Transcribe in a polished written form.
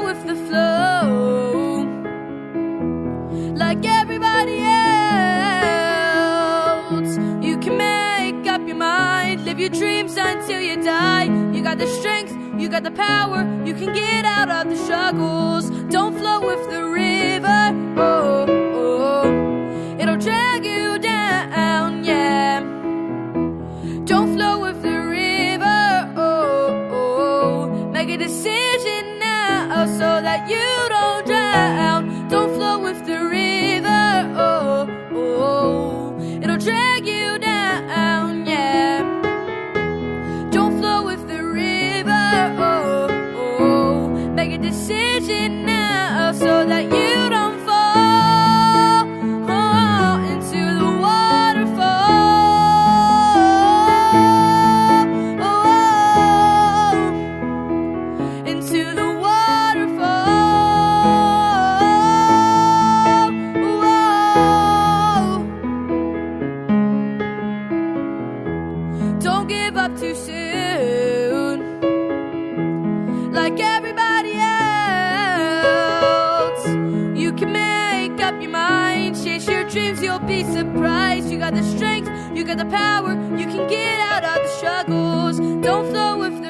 with the flow, like everybody else. You can make up your mind, live your dreams until you die. You got the strength, you got the power, you can get out of the struggles. Don't flow with the river, oh, oh. It'll drag you down, yeah. Don't flow with the river, oh, oh. Make a decision now so that you don't drown. Don't flow with the river, oh, oh. It'll drag you down, yeah. Don't flow with the river, oh, oh. Make a decision now so that you don't fall into the waterfall, oh, into the waterfall, oh. Don't give up too soon, like everybody else. You can make up your mind, chase your dreams, you'll be surprised. You got the strength, you got the power, you can get out of the struggles. Don't flow with